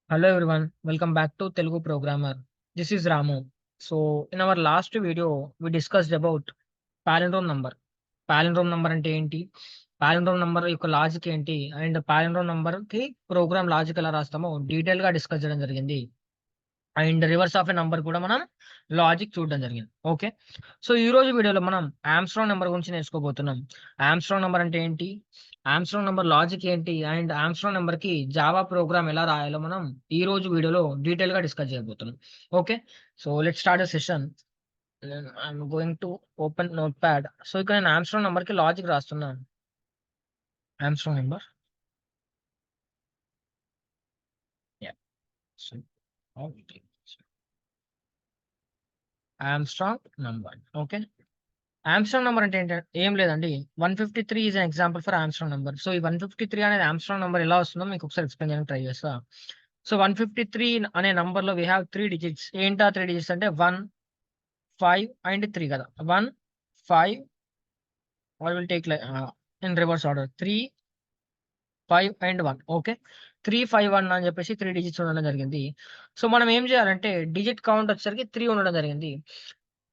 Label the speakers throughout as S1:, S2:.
S1: Hello everyone, welcome back to Telugu Programmer. This is Ramu. So, in our last video, we discussed about palindrome number. Palindrome number అంటే ఏంటి? Palindrome number యొక్క logic ఏంటి? And palindrome number కి program logic ఎలా రాస్తామో detail గా discuss చేయడం జరిగింది. And reverse of a number కూడా మనం లాజిక్ చూడడం జరిగింది. ఓకే. సో ఈ రోజు వీడియోలో మనం ఆమ్స్ట్రాంగ్ నంబర్ గురించి నేర్చుకోబోతున్నాం. ఆమ్స్ట్రాంగ్ నంబర్ అంటే ఏంటి? ఆమ్స్ట్రాంగ్ నంబర్ లాజిక్ ఏంటి? అండ్ ఆమ్స్ట్రాంగ్ నంబర్ కి జావా ప్రోగ్రామ్ ఎలా రాయాలో మనం ఈ రోజు వీడియోలో డీటెయిల్ గా డిస్కస్ చేయబోతున్నాం. Okay. So let's start the session. I'm going to open note pad. So ఇక్కడ నేను ఆమ్స్ట్రాంగ్ నంబర్ కి లాజిక్ రాస్తున్నాను. Armstrong number. Armstrong number. Okay. Armstrong number అంటే ఏం లేదండి. 153 is an example for Armstrong number. So ఈ 153 అనేది ఆమ్స్ట్రాంగ్ నంబర్ ఎలా వస్తుందో మీకు ఒకసారి ఎక్స్‌ప్లెయిన్ చేయడానికి ట్రై చేస్తా. సో 153 అనే నంబర్‌లో వి హావ్ 3 డిజిట్స్. ఏంటా 3 డిజిట్స్ అంటే 1, 5 అండ్ 3 కదా! 1, 5 I will take in reverse order. 3, 5 and 1. Okay. 3, 5, 1 అని చెప్పేసి 3 డిజిట్స్ ఉండడం జరిగింది. సో మనం ఏం చేయాలంటే డిజిట్ కౌంట్ వచ్చేసరికి 3 ఉండడం జరిగింది.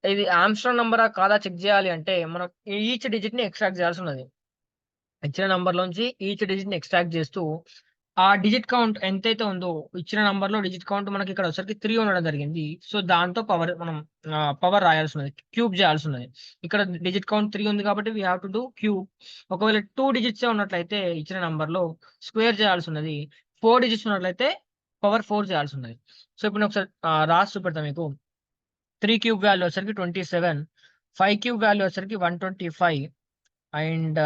S1: ఇది ఆమ్‌స్ట్రాంగ్ నంబరా కాదా చెక్ జేయాలి అంటే, మనం ఈచ్ డిజిట్‌ని ఎక్స్ట్రాక్ట్ చేయాల్సున్నది. ఇచ్చిన నంబర్‌లోంచి ఈచ్ డిజిట్‌ని ఎక్స్ట్రాక్ట్ చేస్తూ, ఆ డిజిట్ కౌంట్ ఎంతైతే ఉందో, ఇచ్చిన నంబర్‌లో డిజిట్ కౌంట్ మనకి ఇక్కడ వచ్చేసరికి 3 ఉండడం జరిగింది. సో, దాంతో మనం పవర్ రాయాల్సున్నది. క్యూబ్ చేయాల్సున్నది. ఇక్కడ డిజిట్ కౌంట్ 3 ఉంది కాబట్టి we have to do cube. ఒకవేళ 2 డిజిట్సే ఉన్నట్లయితే ఇచ్చిన నంబర్‌లో స్క్వేర్ చేయాల్సున్నది. 4 డిజిట్స్ ఉన్నట్లయితే పవర్ 4 చేయాల్సున్నది. సో, ఇప్పుడు నేను ఒకసారి రాసి చూపెడతా మీకు. 3 క్యూబ్ వాల్యూ వచ్చేసరికి 27, 5 క్యూబ్ వాల్యూ వచ్చేసరికి 125 అండ్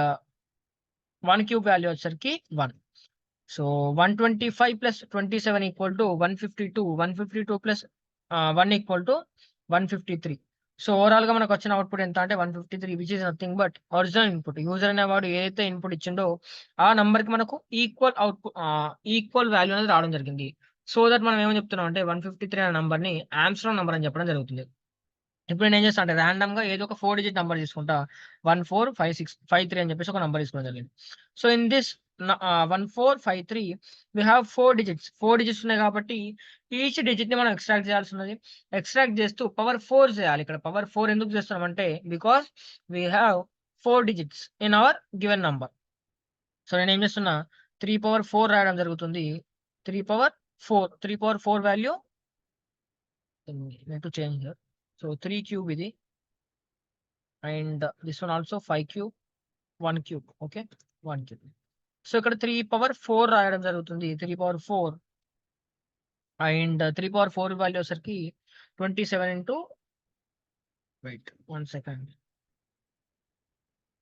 S1: 1 క్యూబ్ వాల్యూ వచ్చేసరికి 1. So 125 plus 27 equal to 152. 152 plus 1 equal to 153. So ఓవరాల్‌గా మనకొచ్చిన అవుట్‌పుట్ ఎంత అంటే 153 which is nothing but original input. User అనేవాడు ఏదైతే ఇన్‌పుట్ ఇచ్చిండో ఆ నంబర్‌కి మనకు ఈక్వల్ వాల్యూ అనేది రావడం జరిగింది. సో దట్ మనం ఏమని చెప్తున్నాం అంటే 153 అనే నంబర్‌ని ఆమ్‌స్ట్రాంగ్ నంబర్ అని చెప్పడం జరుగుతుంది. ఇప్పుడు నేనేం చేస్తా అంటే రాండమ్‌గా ఏదో ఒక 4 డిజిట్ నంబర్ తీసుకుంటా. 145653 అని చెప్పేసి ఒక నంబర్ తీసుకోవడం జరిగింది. So, in this 1453 we have 4 digits. 4 digits ఉన్నాయి కాబట్టి ఈచ్ డిజిట్‌ని మనం ఎక్స్ట్రాక్ట్ చేయాల్సున్నది. ఎక్స్ట్రాక్ట్ చేస్తూ పవర్ 4 చేయాలి. ఇక్కడ పవర్ 4 ఎందుకు చేస్తున్నామంటే because we have 4 digits in our given number. So, నేనేం చేస్తున్నా 3 పవర్ 4 రాయడం జరుగుతుంది. 3 power 4. 3 power 4 value need to change here. So, 3 cube ఇది. And this one also 5 cube, 1 cube. Okay. 1 cube. So, ఇక్కడ 3 పవర్ 4 రాయడం జరుగుతుంది. 3 పవర్ 4 అండ్ 3 పవర్ 4 వాల్యూ వచ్చేసరికి 27 into wait 1 second.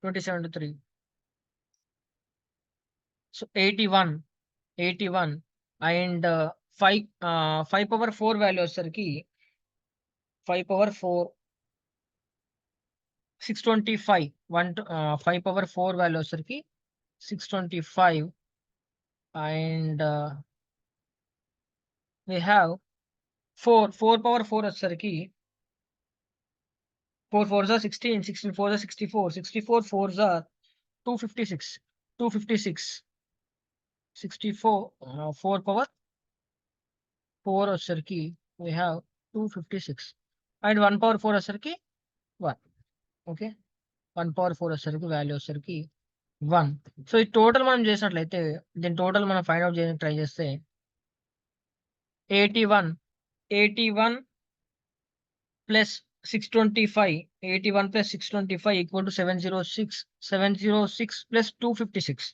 S1: 27 into 3. So, 81 and 5 power 4 value వచ్చేసరికి 5 power 4 625. 5 power 4 value వచ్చేసరికి 625 and we have 4 power 4 వచ్చేసరికి 4 4s are 16, 16 4s are 64, 64 4s are 256, 256, 64, 4 power 4 వచ్చేసరికి we have 256 and 1 power 4 వచ్చేసరికి 1. Okay. 1 power 4 వచ్చేసరికి value వచ్చేసరికి 1. So ఈ total మనం చేసినట్లయితే దీని టోటల్ మనం ఫైండ్ ఔట్ చేయడానికి ట్రై చేస్తే 81 plus 625, 81 plus 625 equal to 706. 706 plus 256.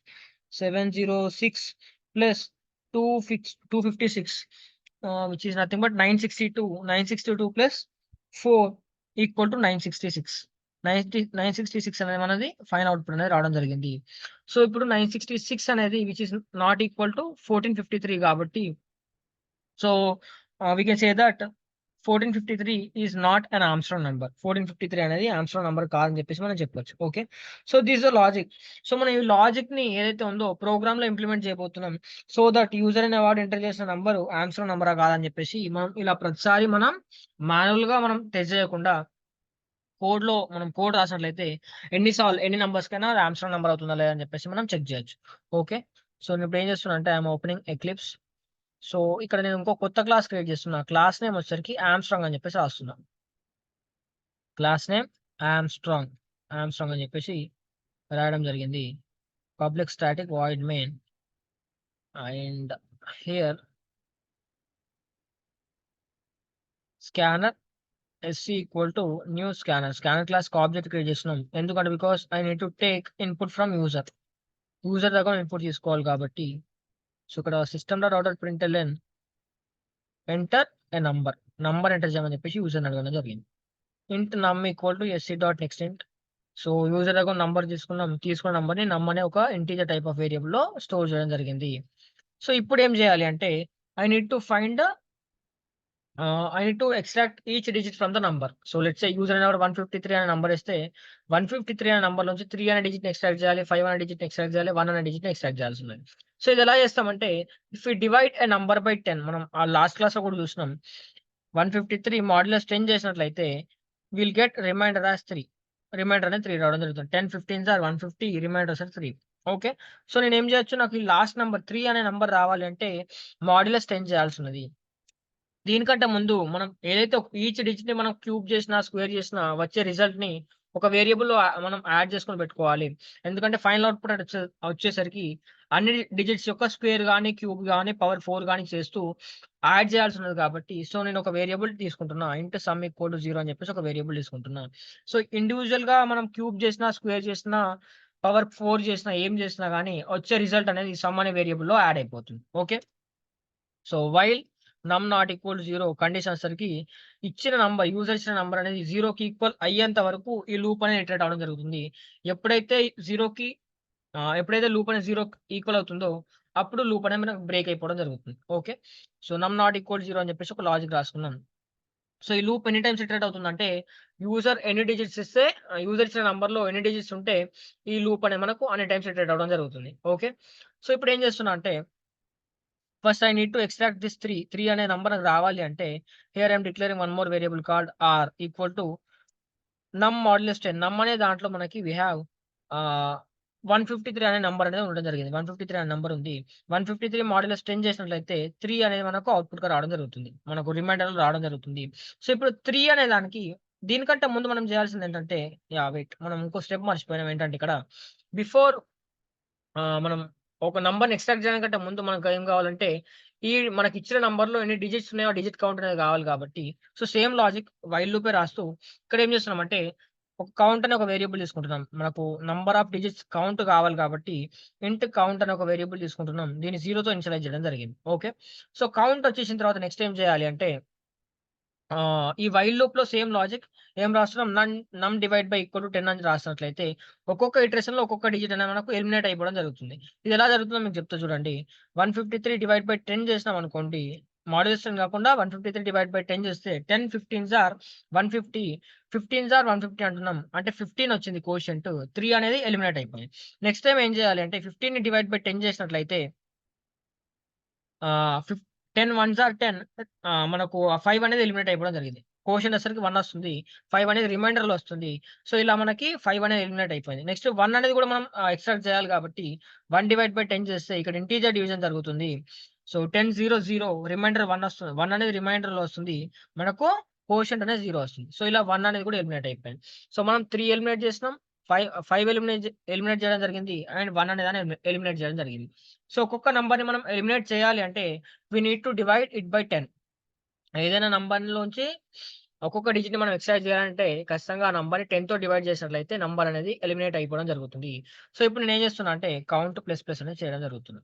S1: 706 plus 256 which is nothing but 962. 962 plus 4 equal to 966. 966 అనేది మనది ఫైనల్ అవుట్‌పుట్ అనేది రావడం జరిగింది. సో ఇప్పుడు 966 అనేది which is not equal to 1453 కాబట్టి so we can say that 1453 is not an Armstrong number. 1453 అనేది Armstrong number కాదని చెప్పేసి మనం చెప్పొచ్చు. Okay. So this the logic. So మనం ఈ లాజిక్‌ని ఏదైతే ఉందో ప్రోగ్రామ్‌లో ఇంప్లిమెంట్ చేయబోతున్నాం. సో దట్ యూజర్ అనేవాడు ఎంటర్ చేసిన నంబర్ ఆర్మ్‌స్ట్రాంగ్ నంబరా కాదని చెప్పేసి మనం ఇలా ప్రతిసారి మనం మాన్యుయల్‌గా మనం టెస్ట్ చేయకుండా మనం కోడ్ రాసినట్లయితే ఎన్ని నంబర్స్‌కైనా అది ఆర్మ్‌స్ట్రాంగ్ నంబర్ అవుతుందా లేదా అని చెప్పేసి మనం చెక్ చేయొచ్చు. ఓకే. సో నేను ఇప్పుడు ఏం చేస్తున్నా అంటే I am opening eclipse. So, ఇక్కడ నేను ఇంకో కొత్త క్లాస్ క్రియేట్ చేస్తున్నా. క్లాస్ నేమ్ వచ్చేసరికి ఆర్మ్‌స్ట్రాంగ్ అని చెప్పేసి రాస్తున్నా. Class name Armstrong. ఆర్మ్‌స్ట్రాంగ్ అని చెప్పేసి రాయడం జరిగింది. Public static void main and here scanner SC equal to new scanner. Scanner క్లాస్‌కి ఆబ్జెక్ట్ క్రియేట్ చేస్తున్నాం. ఎందుకంటే because I need to take input from user. User దగ్గర ఇన్‌పుట్ తీసుకోవాలి కాబట్టి. సో, ఇక్కడ system dot out dot println enter a number. Number enter చేయమని చెప్పేసి యూజర్‌ని అడగడం జరిగింది. ఇంట్ నమ్ equal to SC dot next ఇంట్. సో, యూజర్ దగ్గర నంబర్ తీసుకున్నాం. తీసుకున్న నంబర్‌ని నమ్ అనే ఒక ఇంటిజర్ టైప్ ఆఫ్ వేరియబుల్‌లో స్టోర్ చేయడం జరిగింది. సో, ఇప్పుడు ఏం చేయాలి అంటే I need to find I need to extract each digit from the number. So let's say user number 153 అనే నంబర్ ఇస్తే 153 అనే నంబర్ నుంచి 3 అనే డిజిట్‌ని ఎక్స్ట్రాక్ట్ చేయాలి, 5 అనే డిజిట్‌ని ఎక్స్ట్రాక్ట్ చేయాలి, 1 అనే డిజిట్‌ని ఎక్స్ట్రాక్ట్ చేయాల్సి ఉన్నది. సో ఇది ఎలా చేస్తామంటే if we divide a number by 10 మనం ఆ లాస్ట్ క్లాస్‌లో కూడా చూసినాం. 153 మాడ్యులస్ 10 చేసినట్లయితే will get remainder as 3. Remainder అనేది 3 రావడం జరుగుతుంది. 10 15s ఆర్ 150 రిమైండర్ వచ్చేసి 3. ఓకే. సో నేనేం చేయొచ్చు నాకు ఈ లాస్ట్ నంబర్ 3 అనే నంబర్ రావాలి అంటే మాడ్యులస్ 10 చేయాల్సున్నది. దీనికంటే ముందు మనం ఏదైతే ఈచ్ డిజిట్‌ని మనం క్యూబ్ చేసినా, స్క్వేర్ చేసినా వచ్చే రిజల్ట్‌ని ఒక వేరియబుల్‌లో మనం యాడ్ చేసుకొని పెట్టుకోవాలి. ఎందుకంటే ఫైనల్ అవుట్‌పుట్ వచ్చేసరికి అన్ని డిజిట్స్ యొక్క స్క్వేర్ గాని, క్యూబ్ గాని, పవర్ 4 గాని చేస్తూ యాడ్ చేయాల్సి ఉన్నది కాబట్టి, సో నేను ఒక వేరియబుల్ తీసుకుంటున్నా. ఇంట్ సమ్ ఈక్వల్ టు 0 అని చెప్పేసి ఒక వేరియబుల్ తీసుకుంటున్నా. సో ఇండివిడ్యుయల్‌గా మనం క్యూబ్ చేసినా, స్క్వేర్ చేసినా, పవర్ 4 చేసినా, ఏం చేసినా గాని వచ్చే రిజల్ట్ అనేది సమ్ అనే వేరియబుల్‌లో యాడ్ అయిపోతుంది. ఓకే. సో వైల్ నమ్ నాట్ ఈక్వల్ టు 0 కండిషన్ వచ్చేసరికి ఇచ్చిన నంబర్ యూజర్ ఇచ్చిన నంబర్ అనేది 0కి ఈక్వల్ అయ్యేంత వరకు ఈ లూప్ అనేది ఇటరేట్ అవ్వడం జరుగుతుంది. ఎప్పుడైతే 0కి ఎప్పుడైతే లూప్ అనేది 0కి ఈక్వల్ అవుతుందో అప్పుడు లూప్ అనేది మనకు బ్రేక్ అయిపోవడం జరుగుతుంది. ఓకే. సో నమ్ నాట్ ఈక్వల్ టు 0 అని చెప్పేసి ఒక లాజిక్ రాసుకున్నాను. సో ఈ లూప్ ఎన్ని టైమ్స్ ఇటరేట్ అవుతుందంటే యూజర్ ఎన్ని డిజిట్స్ ఇస్తే యూజర్ ఇచ్చిన నంబర్‌లో ఎన్ని డిజిట్స్ ఉంటే ఈ లూప్ అనేది మనకు అన్ని టైమ్స్ ఇటరేట్ అవ్వడం జరుగుతుంది. ఓకే. సో ఇప్పుడు ఏం చేస్తున్నా అంటే first I need to extract this 3. 3 అనే నంబర్ నాకు రావాలి అంటే here I am declaring one more variable called R equal to num modulus 10. Num అనే దాంట్లో మనకి వి హావ్ ఆహ్, 153 అనే నంబర్ అనేది ఉండడం జరిగింది. 153 అనే నంబర్ ఉంది. 153 మాడ్యులస్ 10 చేసినట్లయితే 3 అనేది మనకు అవుట్‌పుట్‌గా రావడం జరుగుతుంది. మనకు రిమైండర్‌లో రావడం జరుగుతుంది. సో ఇప్పుడు 3 అనే దానికి దీనికంటే ముందు మనం చేయాల్సిందేంటంటే వెయిట్ మనం ఇంకో స్టెప్ మర్చిపోయినాం ఏంటంటే ఇక్కడ బిఫోర్ మనం ఒక నంబర్‌ని ఎక్స్ట్రాక్ట్ చేయడానికంటే ముందు మనకేం కావాలంటే, ఈ మనకిచ్చిన నంబర్‌లో ఎన్ని డిజిట్స్ ఉన్నాయో ఆ డిజిట్ కౌంట్ అనేది కావాలి కాబట్టి, సో, సేమ్ లాజిక్ వైల్ లూపే రాస్తూ ఇక్కడేం చేస్తున్నామంటే, ఒక కౌంట్ అనే ఒక వేరియబుల్ తీసుకుంటున్నాం. మనకు నంబర్ ఆఫ్ డిజిట్స్ కౌంట్ కావాలి కాబట్టి, ఇంట్ కౌంట్ అనే ఒక వేరియబుల్ తీసుకుంటున్నాం. దీన్ని 0తో ఇనిషియలైజ్ చేయడం జరిగింది. ఓకే. సో, కౌంట్ వచ్చేసిన తర్వాత నెక్స్ట్ ఏం చేయాలి అంటే ఈ వైల్ లూప్‌లో సేమ్ లాజిక్ ఏం రాస్తున్నాం నమ్ డివైడ్ బై ఈక్వల్ టు 10 అని రాసినట్లయితే ఒక్కొక్క ఇటరేషన్‌లో ఒక్కొక్క డిజిట్ అనేది మనకు ఎలిమినేట్ అయిపోవడం జరుగుతుంది. ఇది ఎలా జరుగుతుందో మీకు చెప్తా చూడండి. 153 డివైడ్ బై 10 చేసినామనుకోండి. మాడ్యులేస్ 10 కాకుండా 153 డివైడ్ బై 10 చేస్తే 10 15s ఆర్ 150. 15s ఆర్ 150 అంటున్నాం. అంటే 15 వచ్చింది కోషియంట్. 3 అనేది ఎలిమినేట్ అయిపోయింది. నెక్స్ట్ టైమ్ ఏం చేయాలి అంటే 15ని డివైడ్ బై 10 చేసినట్లయితే ఆహ్, 10 వన్స్ ఆర్ 10 మనకు ఆ 5 అనేది ఎలిమినేట్ అయిపోవడం జరిగింది. కోషంట్ వచ్చేసరికి 1 వస్తుంది. 5 అనేది రిమైండర్‌లో వస్తుంది. సో, ఇలా మనకి 5 అనేది ఎలిమినేట్ అయిపోయింది. నెక్స్ట్ 1 అనేది కూడా మనం ఎక్స్ట్రాక్ట్ చేయాలి కాబట్టి 1/10 చేస్తే ఇక్కడ ఇంటిజర్ డివిజన్ జరుగుతుంది. సో, 10 0 0 రిమైండర్ 1 వస్తుంది. 1 అనేది రిమైండర్‌లో వస్తుంది. మనకు కోషంట్ అనేది 0 వస్తుంది. సో, ఇలా 1 అనేది కూడా ఎలిమినేట్ అయిపోయింది. సో, మనం 3 ఎలిమినేట్ చేసినాం. 5 ఎలిమినేట్ చేయడం జరిగింది. అండ్ 1 అనేదాన్ని ఎలిమినేట్ చేయడం జరిగింది. సో, ఒక్కొక్క నంబర్‌ని మనం ఎలిమినేట్ చేయాలి అంటే we need to divide it by 10. ఏదైనా నంబర్‌లోంచి ఒక్కొక్క డిజిట్‌ని మనం ఎక్స్ట్రాక్ట్ చేయాలంటే ఖచ్చితంగా ఆ నంబర్‌ని 10తో డివైడ్ చేసినట్లయితే నంబర్ అనేది ఎలిమినేట్ అయిపోవడం జరుగుతుంది. సో, ఇప్పుడు నేనేం చేస్తున్నా అంటే కౌంట్ ప్లస్ ప్లస్ అనేది చేయడం జరుగుతుంది.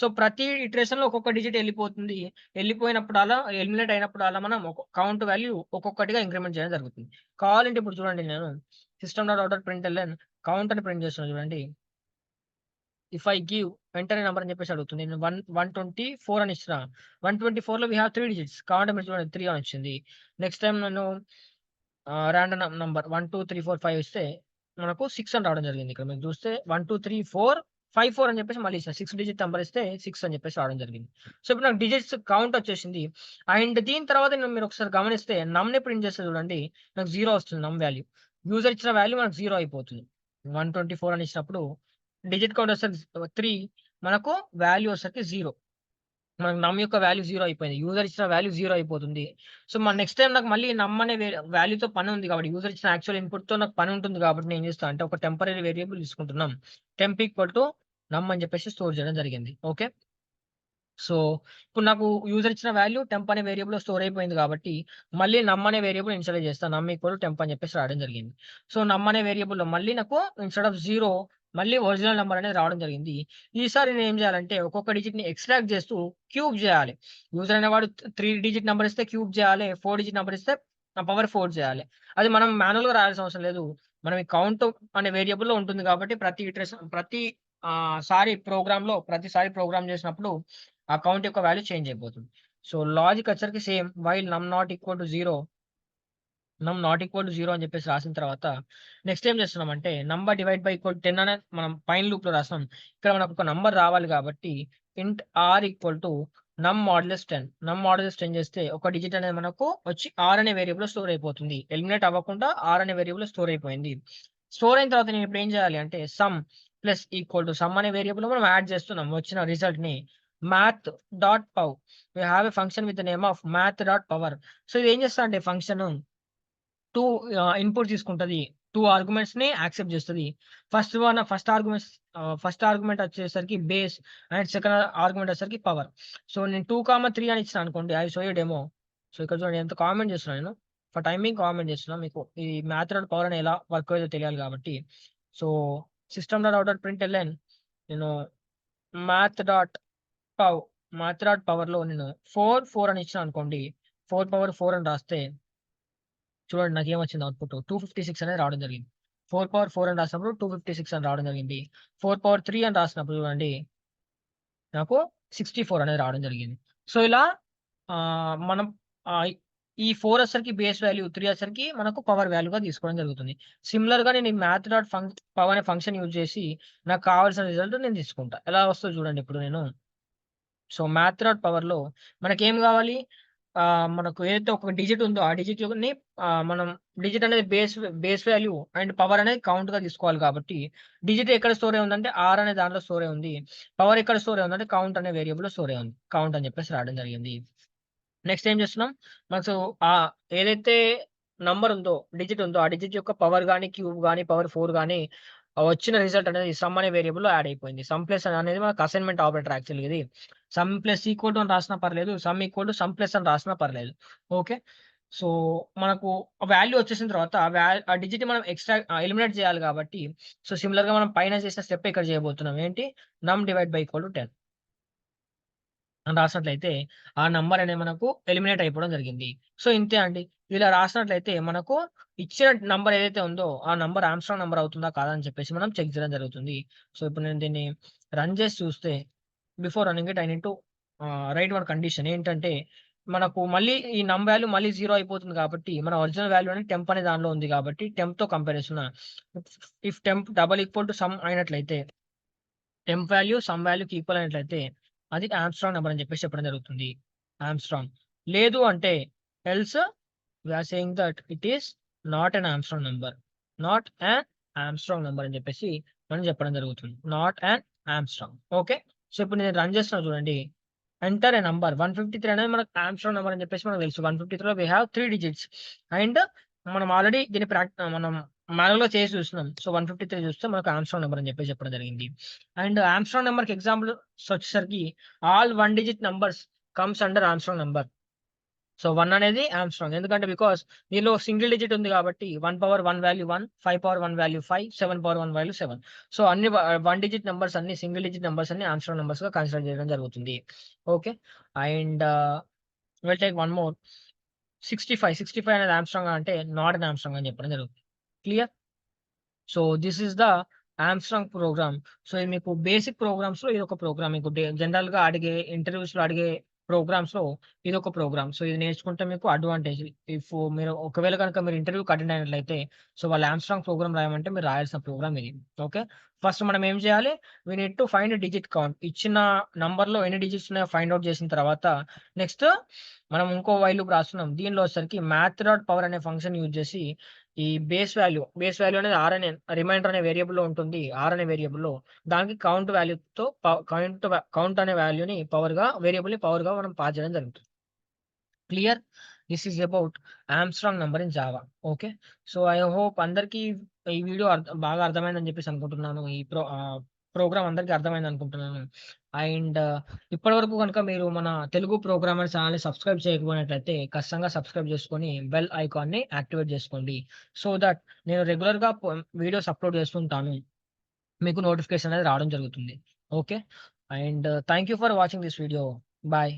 S1: సో, ప్రతి ఇటరేషన్‌లో ఒక్కొక్క డిజిట్ ఎళ్ళిపోతుంది. ఎళ్ళిపోయినప్పుడల్లా ఎలిమినేట్ అయినప్పుడల్లా మనం కౌంట్ వాల్యూ ఒక్కొక్కటిగా ఇంక్రిమెంట్ చేయడం జరుగుతుంది. కావాలంటే ఇప్పుడు చూడండి నేను system dot out dot println count అని ప్రింట్ చేస్తున్నా చూడండి. If I give enter a number అని చెప్పేసి అడుగుతుంది. నేను 124 అని ఇచ్చిన. 124లో వి హావ్ 3 డిజిట్స్. కావాలంటే మీరు చూడండి 3 అని వచ్చింది. నెక్స్ట్ టైమ్ నేను రాండమ్ నంబర్ 1, 2, 3, 4, 5 ఇస్తే మనకు 6 అని రావడం జరిగింది. ఇక్కడ మీరు చూస్తే 1, 2, 3, 4, 5, 4 అని చెప్పేసి మళ్ళీ ఇచ్చిన. 6 డిజిట్ నంబర్ ఇస్తే 6 అని చెప్పేసి రావడం జరిగింది. సో, ఇప్పుడు నాకు డిజిట్స్ కౌంట్ వచ్చేసింది. అండ్ దీని తర్వాత మీరు ఒకసారి గమనిస్తే నమ్‌ని ప్రింట్ చేస్తే చూడండి. నాకు 0 వస్తుంది నమ్ వాల్యూ. యూజర్ ఇచ్చిన వాల్యూ మనకు 0 అయిపోతుంది. 124 అని ఇచ్చినప్పుడు డిజిట్ కౌంట్ వచ్చేసరికి 3 మనకు వాల్యూ వచ్చేసరికి 0. మనకు నమ్ యొక్క వాల్యూ 0 అయిపోయింది. యూజర్ ఇచ్చిన వాల్యూ 0 అయిపోతుంది. సో, నెక్స్ట్ టైమ్ నాకు మళ్ళీ నమ్ అనే వాల్యూతో పని ఉంది కాబట్టి యూజర్ ఇచ్చిన యాక్చువల్ ఇన్‌పుట్‌తో నాకు పని ఉంటుంది కాబట్టి నేను ఏం చేస్తా అంటే ఒక టెంపరరీ వేరియబుల్ తీసుకుంటున్నాం. టెంప్ ఈక్వల్ టు నమ్ అని చెప్పేసి స్టోర్ చేయడం జరిగింది. ఓకే. సో, ఇప్పుడు నాకు యూజర్ ఇచ్చిన వాల్యూ టెంప్ అనే వేరియబుల్‌లో స్టోర్ అయిపోయింది కాబట్టి, మళ్ళీ నమ్ అనే వేరియబుల్ ఇనిషియలైజ్ చేస్తాను. నమ్ ఈక్వల్ టు టెంప్ అని చెప్పేసి రాయడం జరిగింది. సో, నమ్ అనే వేరియబుల్‌లో మళ్ళీ నాకు ఇన్‌స్టెడ్ ఆఫ్ 0 మళ్ళీ ఒరిజినల్ నంబర్ అనేది రావడం జరిగింది. ఈసారి నేనేం చేయాలంటే ఒక్కొక్క డిజిట్‌ని ఎక్స్ట్రాక్ట్ చేస్తూ క్యూబ్ చేయాలి. యూజర్ అనేవాడు 3 డిజిట్ నంబర్ ఇస్తే క్యూబ్ చేయాలి. 4 డిజిట్ నంబర్ ఇస్తే పవర్ 4 చేయాలి. అది మనం మాన్యుయల్‌గా రాయాల్సిన అవసరం లేదు. మనం ఈ కౌంట్ అనే వేరియబుల్‌లో ఉంటుంది కాబట్టి ప్రతిసారి ప్రోగ్రామ్ చేసినప్పుడు ఆ కౌంట్ యొక్క వాల్యూ చేంజ్ అయిపోతుంది. సో, లాజిక్ వచ్చరికి సేమ్ వైల్ నమ్ నాట్ ఈక్వల్ టు 0 అని చెప్పేసి రాసిన తర్వాత నెక్స్ట్ ఏం చేస్తున్నామంటే నంబర్ డివైడ్ బై ఈక్వల్ 10 అనేది మనం పైన లూప్‌లో రాసాం. ఇక్కడ మనకు ఒక నంబర్ రావాలి కాబట్టి ఇంట్ are equal to num modulus 10. నమ్ మాడ్యులస్ 10 చేస్తే ఒక డిజిట్ అనేది మనకు వచ్చి ఆర్ అనే వేరియబుల్‌లో స్టోర్ అయిపోతుంది. ఎలిమినేట్ అవ్వకుండా ఆర్ అనే వేరియబుల్‌లో స్టోర్ అయిపోయింది. స్టోర్ అయిన తర్వాత నేను ఇప్పుడు ఏం చేయాలి అంటే sum plus equal to some అనే వేరియబుల్‌లో మనం యాడ్ చేస్తున్నాం వచ్చిన రిజల్ట్‌ని math.pow. We have a function with the name of math.power. So, ఇది ఏం చేస్తదంటే ఫంక్షను 2 ఇన్‌పుట్ తీసుకుంటది. 2 ఆర్గ్యుమెంట్స్‌ని యాక్సెప్ట్ చేస్తది. ఫస్ట్ ఆర్గ్యుమెంట్ వచ్చేసరికి బేస్ అండ్ సెకండ్ ఆర్గ్యుమెంట్ వచ్చేసరికి పవర్. సో, నేను 2, 3 అని ఇచ్చినా అనుకోండి. I show you demo. So, ఇక్కడ చూడండి ఎంత కామెంట్ చేస్తున్నా నేను. ఫర్ టైమింగ్ కామెంట్ చేస్తున్నా. మీకు ఈ math.power అని ఎలా వర్క్ అయ్యేదో తెలియాలి కాబట్టి. సో, system.out.println నేను math.pow మాత్రాడ్ పవర్‌లో నేను 4, 4 అని ఇచ్చినాననుకోండి. 4 పవర్ 4 అని రాస్తే చూడండి నాకేమొచ్చింది అవుట్‌పుట్ 256 అనేది రావడం జరిగింది. 4 పవర్ 4 అని రాసినప్పుడు 256 అని రావడం జరిగింది. 4 పవర్ 3 అని రాసినప్పుడు చూడండి నాకు 64 అనేది రావడం జరిగింది. సో, ఇలా మనం ఆహ్, ఈ 4 వచ్చేసరికి బేస్ వాల్యూ, 3 వచ్చేసరికి మనకు పవర్ వాల్యూగా తీసుకోవడం జరుగుతుంది. సిమిలర్‌గా నేను ఈ మ్యాథ్ డాట్ పవర్ అనే ఫంక్షన్ యూజ్ చేసి నాకు కావాల్సిన రిజల్ట్ నేను తీసుకుంటా. ఎలా వస్తదో చూడండి ఇప్పుడు నేను సో, మ్యాథ్.పవర్‌లో మనకేం గావాలి? మనకు ఏదైతే ఒక డిజిట్ ఉందో, ఆ డిజిట్‌ని మనం డిజిట్ అనేది బేస్ వాల్యూ అండ్ పవర్ అనేది కౌంట్‌గా తీసుకోవాలి కాబట్టి, డిజిట్ ఎక్కడ స్టోర్ అయ్యి ఉందంటే, ఆర్ అనే దాంట్లో స్టోర్ అయ్యి ఉంది. పవర్ ఎక్కడ స్టోర్ అయ్యి ఉందంటే, కౌంట్ అనే వేరియబుల్‌లో స్టోర్ అయ్యి ఉంది. కౌంట్ అని చెప్పేసి రాయడం జరిగింది. నెక్స్ట్ ఏం చేస్తున్నాం? మనకు ఏదైతే నంబర్ ఉందో, డిజిట్ ఉందో, ఆ డిజిట్ యొక్క పవర్ గాని, క్యూబ్ గాని, పవర్ 4 గాని వచ్చిన రిజల్ట్ అనేది సమ్ అనే వేరియబుల్‌లో యాడ్ అయిపోయింది. సమ్ ప్లస్ అనేది మనకు అసైన్‌మెంట్ ఆపరేటర్ యాక్చువల్‌గా ఇది. సమ్ ప్లస్ ఈక్వల్ టు అని రాసినా పర్లేదు. Sum equal to sum plus అని రాసినా పర్లేదు. ఓకే. సో, మనకు వాల్యూ వచ్చేసిన తర్వాత ఆ డిజిట్‌ని మనం ఎలిమినేట్ చేయాలి కాబట్టి, సో, సిమిలర్‌గా మనం పైన చేసిన స్టెప్పే ఇక్కడ చేయబోతున్నాం. ఏంటి? నమ్ డివైడ్ బై ఈక్వల్ టు 10. అని రాసినట్లయితే, ఆ నంబర్ అనేది మనకు ఎలిమినేట్ అయిపోవడం జరిగింది. సో, ఇంతే అండి. ఇలా రాసినట్లయితే మనకు ఇచ్చిన నంబర్ ఏదైతే ఉందో, ఆ నంబర్ ఆర్మ్‌స్ట్రాంగ్ నంబర్ అవుతుందా? కాదా? అని చెప్పేసి మనం చెక్ చేయడం జరుగుతుంది. సో, ఇప్పుడు నేను దీన్ని రన్ చేసి చూస్తే, before running it I need to right one condition ఏంటంటే, మనకు మళ్ళీ ఈ వాల్యూ మళ్ళీ 0 అయిపోతుంది కాబట్టి, మన ఒరిజినల్ వాల్యూ అనేది టెంప్ అనే దానిలో ఉంది కాబట్టి, టెంప్‌తో కంపేర్ చేస్తున్నా. If temp double equal to some అయినట్లయితే టెంప్ వాల్యూ సమ్ వాల్యూకి ఈక్వల్ అయినట్లయితే అది ఆర్మ్‌స్ట్రాంగ్ నంబర్ అని చెప్పేసి చెప్పడం జరుగుతుంది. ఆర్మ్‌స్ట్రాంగ్. లేదు అంటే else we are saying that it is not an Armstrong number. Not an Armstrong number అని చెప్పేసి మనం చెప్పడం జరుగుతుంది. Not an Armstrong. Okay. So, ఇప్పుడు నేను రన్ చేస్తున్నా చూడండి. ఎంటర్ ఎ నంబర్ 153 అనేది మనకు ఆర్మ్‌స్ట్రాంగ్ నంబర్ అని చెప్పేసి మనకు తెలుసు. 153లో వి హావ్ 3 డిజిట్స్ అండ్ మనం ఆల్రెడీ దీన్ని మనం మాన్యుయల్‌గా చేసి చూస్తున్నాం. సో, 153 చూస్తే మనకు ఆర్మ్‌స్ట్రాంగ్ నంబర్ అని చెప్పేసి చెప్పడం జరిగింది. అండ్ ఆర్మ్‌స్ట్రాంగ్ నంబర్‌కి ఎగ్జాంపుల్స్ వచ్చేసరికి all 1 digit numbers comes under Armstrong number. So, 1 అనేది ఆర్మ్‌స్ట్రాంగ్. ఎందుకంటే బికాజ్ దీనిలో సింగిల్ డిజిట్ ఉంది కాబట్టి 1 power 1 value 1, 5 power 1 value 5, 7 power 1 value 7. So, అన్ని 1 డిజిట్ నంబర్స్ అన్ని సింగిల్ డిజిట్ నంబర్స్ అన్ని ఆర్మ్‌స్ట్రాంగ్ నంబర్స్‌గా కన్సిడర్ చేయడం జరుగుతుంది. Okay. And will take one more 65 అనేది ఆర్మ్‌స్ట్రాంగా అంటే నాట్ ఎన్ ఆర్మ్‌స్ట్రాంగ్ అని చెప్పడం జరుగుతుంది. Clear? So, this is the Armstrong program. So, ఇది మీకు బేసిక్ ప్రోగ్రామ్స్‌లో ఇదొక ప్రోగ్రామ్. మీకు జనరల్‌గా అడిగే ఇంటర్వ్యూస్‌లో అడిగే ప్రోగ్రామ్స్‌లో ఇదొక ప్రోగ్రామ్. సో, ఇది నేర్చుకుంటే మీకు అడ్వాంటేజ్. మీరు ఒకవేళ గనుక మీరు ఇంటర్వ్యూకి అటెండ్ అయినట్లయితే, సో, వాళ్ళు ఆర్మ్‌స్ట్రాంగ్ ప్రోగ్రామ్ రాయమంటే మీరు రాయాల్సిన ప్రోగ్రామ్ ఇది. ఓకే. ఫస్ట్ మనం ఏం చేయాలి? We need to find digit count. ఇచ్చిన నంబర్‌లో ఎన్ని డిజిట్స్ ఉన్నాయో ఫైండ్ ఔట్ చేసిన తర్వాత నెక్స్ట్ మనం ఇంకో వైల్ లూప్ రాస్తున్నాం. దీనిలో వచ్చేసరికి math.power అనే ఫంక్షన్ యూజ్ చేసి ఈ బేస్ వాల్యూ అనేది అనే రిమైండర్ అనే వేరియబుల్‌లో ఉంటుంది. అనే వేరియబుల్‌లో దానికి వాల్యూతో కౌంట్ అనే వాల్యూని వేరియబుల్‌ని మనం పాస్ చేయడం జరుగుతుంది. Clear? This is about Armstrong number in Java. Okay. So, I hope అందరికీ ఈ వీడియో బాగా అర్థమైందని చెప్పేసి అనుకుంటున్నాను. ప్రోగ్రామ్ అందరికీ అర్థమైందనుకుంటున్నాను. అండ్ ఇప్పటివరకు గనుక మీరు మన తెలుగు ప్రోగ్రామర్ ఛానెల్‌ని సబ్స్క్రైబ్ చేయకపోయినట్లయితే ఖచ్చితంగా సబ్స్క్రైబ్ చేసుకొని బెల్ ఐకాన్‌ని యాక్టివేట్ చేసుకోండి. సో థట్ నేను రెగ్యులర్‌గా వీడియోస్ అప్‌లోడ్ చేస్తుంటాను. మీకు నోటిఫికేషన్ అనేది రావడం జరుగుతుంది. Okay. And thank you for watching this video. By.